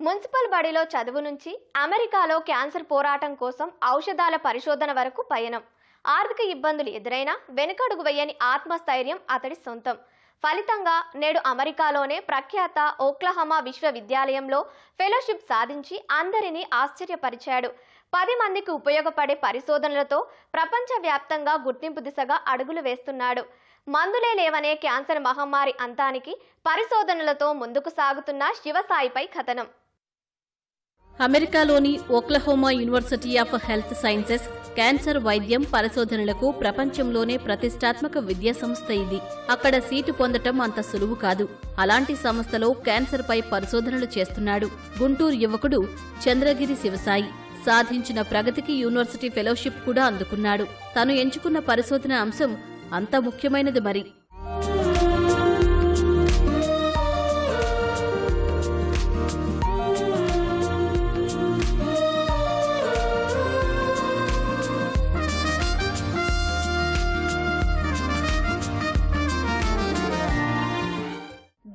Municipal బడిలో చదువు నుంచి అమెరికాలో క్యాన్సర్ పోరాటం కోసం ఔషధాల పరిశోధన వరకు పయనం. ఆర్థిక ఇబ్బందులు ఎదురైనా వెనుకడుగు వేయని ఆత్మస్థైర్యం అతడి సొంతం. ఫలితంగా నేడు అమెరికాలోనే ప్రఖ్యాత ఓక్లహోమా విశ్వవిద్యాలయంలో ఫెలోషిప్ సాధించి అందరినీ ఆశ్చర్యపరిచాడు. 10 మందికి ఉపయోగపడే పరిశోధనలతో ప్రపంచవ్యాప్తంగా గుర్తింపు దిశగా అడుగులు వేస్తున్నాడు. మందులే లేవనే క్యాన్సర్ మహమ్మారి అంతానికి పరిశోధనలతో ముందుకు సాగుతున్న శివసాయిపై కథనం. అమెరికాలోని Oklahoma university of health sciences cancer వైద్యం పరిశోధనలకు ప్రపంచంలోనే ప్రతిష్టాత్మక విద్యా సంస్థ ఇది. అక్కడ సీటు పొందటం అంత సులువు కాదు. అలాంటి సంస్థలో క్యాన్సర్ పై పరిశోధనలు చేస్తున్నాడు గుంటూరు యువకుడు చంద్రగిరి శివసాయి. సాధించిన ప్రగతికి యూనివర్సిటీ ఫెలోషిప్ కూడా అందుకున్నాడు. తను ఎంచుకున్న పరిశోధన అంశం అంత ముఖ్యమైనది మరి.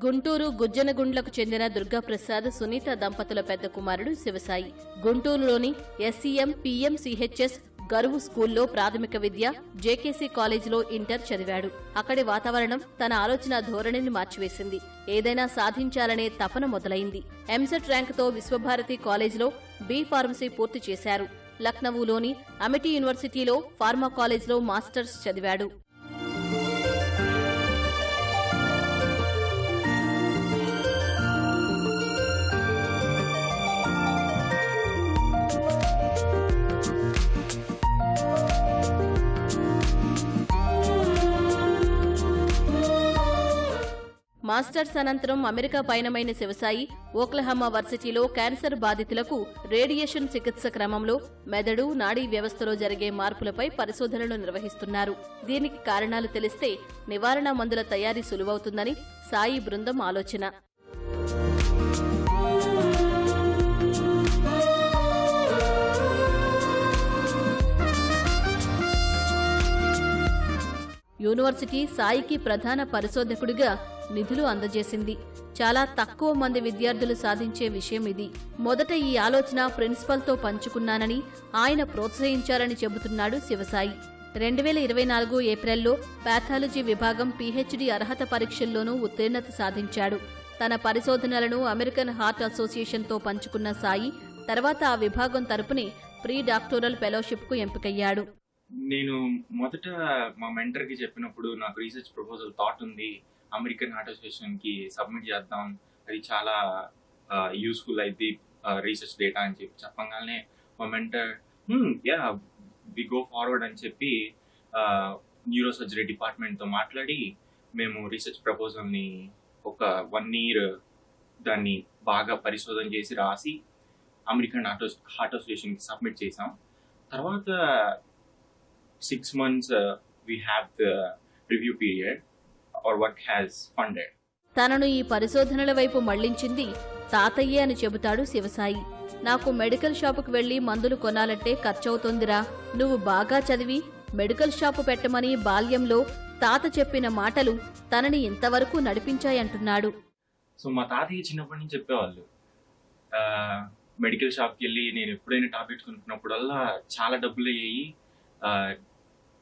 గుంటూరు గుజ్జనగుండ్లకు చెందిన దుర్గాప్రసాద్, సునీత దంపతుల పెద్ద కుమారుడు శివసాయి. గుంటూరులోని ఎస్సీఎం పీఎంసీహెచ్ఎస్ గరువు స్కూల్లో ప్రాథమిక విద్య, జేకేసీ కాలేజీలో ఇంటర్ చదివాడు. అక్కడి వాతావరణం తన ఆలోచన ధోరణిని మార్చివేసింది. ఏదైనా సాధించాలనే తపన మొదలైంది. ఎంసెట్ ర్యాంకుతో విశ్వభారతి కాలేజీలో బీ ఫార్మసీ పూర్తి చేశారు. లక్నవూలోని అమిటీ యూనివర్సిటీలో ఫార్మా కాలేజీలో మాస్టర్స్ చదివాడు. మాస్టర్స్ అనంతరం అమెరికా పయనమైన శివసాయి ఓక్లహోమా వర్సిటీలో క్యాన్సర్ బాధితులకు రేడియేషన్ చికిత్స క్రమంలో మెదడు, నాడీ వ్యవస్థలో జరిగే మార్పులపై పరిశోధనలు నిర్వహిస్తున్నారు. దీనికి కారణాలు తెలిస్తే నివారణ మందుల తయారీ సులువవుతుందని సాయి బృందం ఆలోచన. యూనివర్సిటీ సాయికి ప్రధాన పరిశోధకుడిగా నిధులు అందజేసింది. చాలా తక్కువ మంది విద్యార్థులు సాధించే విషయం ఇది. మొదట ఈ ఆలోచన ప్రిన్సిపల్తో పంచుకున్నానని, ఆయన ప్రోత్సహించారని చెబుతున్నాడు శివసాయి. 2024 ఏప్రిల్లో పాథాలజీ విభాగం పీహెచ్డీ అర్హత పరీక్షల్లోనూ ఉత్తీర్ణత సాధించాడు. తన పరిశోధనలను అమెరికన్ హార్ట్ అసోసియేషన్తో పంచుకున్న సాయి తర్వాత ఆ విభాగం తరపునే ప్రీ డాక్టోరల్ ఫెలోషిప్కు ఎంపికయ్యాడు. నేను మొదట మా మెంటర్కి చెప్పినప్పుడు నాకు రీసెర్చ్ ప్రపోజల్ థాట్ ఉంది, అమెరికన్ హార్ట్ అసోసియేషన్కి సబ్మిట్ చేద్దాం, అది చాలా యూస్ఫుల్ అయితే రీసెర్చ్ డేటా అని చెప్పగానే మా mentor yeah we go forward అని చెప్పి న్యూరో సర్జరీ డిపార్ట్మెంట్తో మాట్లాడి మేము రీసెర్చ్ ప్రపోజల్ని ఒక 1 year దాన్ని బాగా పరిశోధన చేసి రాసి అమెరికన్ హార్ట్ అసోసియేషన్కి సబ్మిట్ చేసాం. తర్వాత 6 months we have the review period or what has funded. తనను ఈ పరిశోధనల వైపు మళ్లించింది తాతయ్యే అని చెబుతాడు శివసాయి. నాకు మెడికల్ షాపుకు వెళ్లి మందులు కొనాలంటే ఖర్చవుతోందిరా, నువ్వు బాగా చదివి మెడికల్ షాపు పెట్టమని బాల్యంలో తాత చెప్పిన మాటలు తనని ఇంతవరకు నడిపించాయంటున్నాడు. సో మా తాతయ్య చిన్నప్పటి నుంచి చెప్పేవాళ్ళు, మెడికల్ షాప్కి వెళ్ళి నేను ఎప్పుడైనా టాబ్లెట్స్ కొనుక్కున్నప్పుడల్లా చాలా డబ్బులు అయ్యాయి,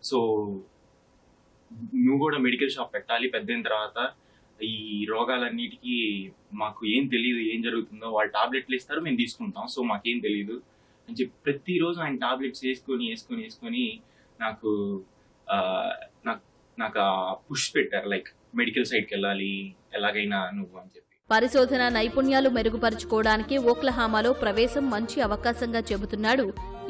సో నువ్వు కూడా మెడికల్ షాప్ పెట్టాలి పెద్దయిన తర్వాత, ఈ రోగాలన్నిటికీ మాకు ఏం తెలియదు, ఏం జరుగుతుందో వాళ్ళు టాబ్లెట్లు ఇస్తారు మేము తీసుకుంటాం, సో మాకేం తెలియదు అని చెప్పి ప్రతిరోజు ఆయన టాబ్లెట్స్ వేసుకొని నాకు పుష్ పెట్టారు, లైక్ మెడికల్ సైడ్కి వెళ్ళాలి ఎలాగైనా నువ్వు అని చెప్పి. పరిశోధన నైపుణ్యాలు మెరుగుపరుచుకోవడానికి ఓక్లహోమాలో ప్రవేశం మంచి అవకాశంగా చెబుతున్నాడు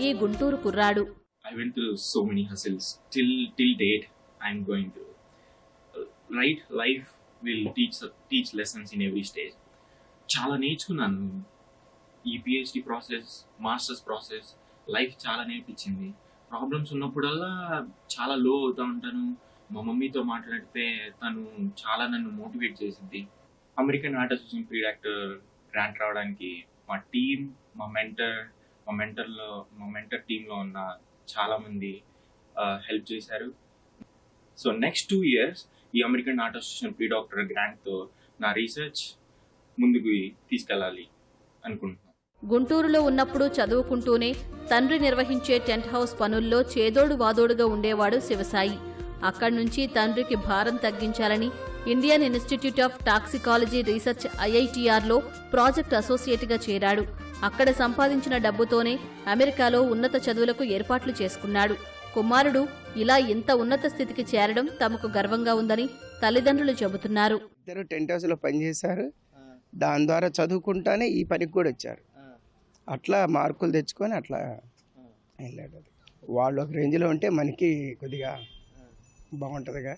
ఈ గుంటూరు కుర్రాడు. I went through so many hustles. Till date, I'm going through. Right? Life will teach lessons in every stage. చాలా నేర్చుకున్నాను. ఈ PhD process, masters process, life చాలా నేర్పించింది. ప్రాబ్లమ్స్ ఉన్నప్పుడల్లా చాలా లో అవుతూ ఉంటాను. మా మమ్మీతో మాట్లాడితే తను చాలా నన్ను మోటివేట్ చేసింది. American Heart Association pre doctor grant రావడానికి మా టీమ్, మా మెంటర్ టీంలో ఉన్న చాలా మంది హెల్ప్ చేశారు. సో నెక్స్ట్ 2 years ఈ American Heart Association pre doctor గ్రాంట్తో నా రీసెర్చ్ ముందుకు తీసుకెళ్ళాలి అనుకుంటున్నాను. గుంటూరులో ఉన్నప్పుడు చదువుకుంటూనే తండ్రి నిర్వహించే టెంట్ హౌస్ పనుల్లో చేదోడు వాదోడుగా ఉండేవాడు శివసాయి. అక్కడి నుంచి తండ్రికి భారం తగ్గించాలని Indian Institute of Toxicology Research IITRలో ప్రాజెక్ట్ అసోసియేట్గా చేరాడు. అక్కడ సంపాదించిన డబ్బుతోనే అమెరికాలో ఉన్నత చదువులకు ఏర్పాట్లు చేసుకున్నాడు. కుమారుడు ఇలా ఇంత ఉన్నత స్థితికి చేరడం తమకు గర్వంగా ఉందని తల్లిదండ్రులు చెబుతున్నారు. ఇద్దరు టెంట్ హౌస్లో పనిచేశారు. దాని ద్వారా చదువుకుంటానే ఈ పనికి కూడా వచ్చారు. అట్లా మార్కులు తెచ్చుకొని అట్లా వెళ్ళాడు. వాళ్ళు ఒక రేంజ్లో ఉంటే మనకి కొద్దిగా బాగుంటుందిగా.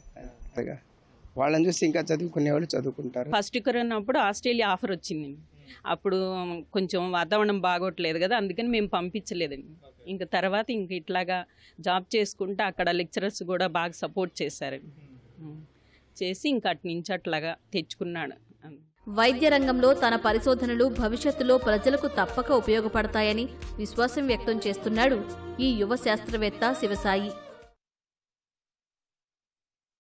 వాళ్ళని చూసి ఇంకా చదువుకునే వాళ్ళు చదువుకుంటారు. ఫస్ట్ ఇయర్ ఉన్నప్పుడు ఆస్ట్రేలియా ఆఫర్ వచ్చింది. అప్పుడు కొంచెం వాతావరణం బాగోట్లేదు కదా, అందుకని మేము పంపించలేదండి. ఇంకా తర్వాత ఇంక ఇట్లాగా జాబ్ చేసుకుంటే అక్కడ లెక్చరర్స్ కూడా బాగా సపోర్ట్ చేశారండి. చేసి ఇంక అటు నుంచి అట్లాగా తెచ్చుకున్నాడు. వైద్య రంగంలో తన పరిశోధనలు భవిష్యత్తులో ప్రజలకు తప్పక ఉపయోగపడతాయని విశ్వాసం వ్యక్తం చేస్తున్నాడు ఈ యువ శాస్త్రవేత్త శివసాయి.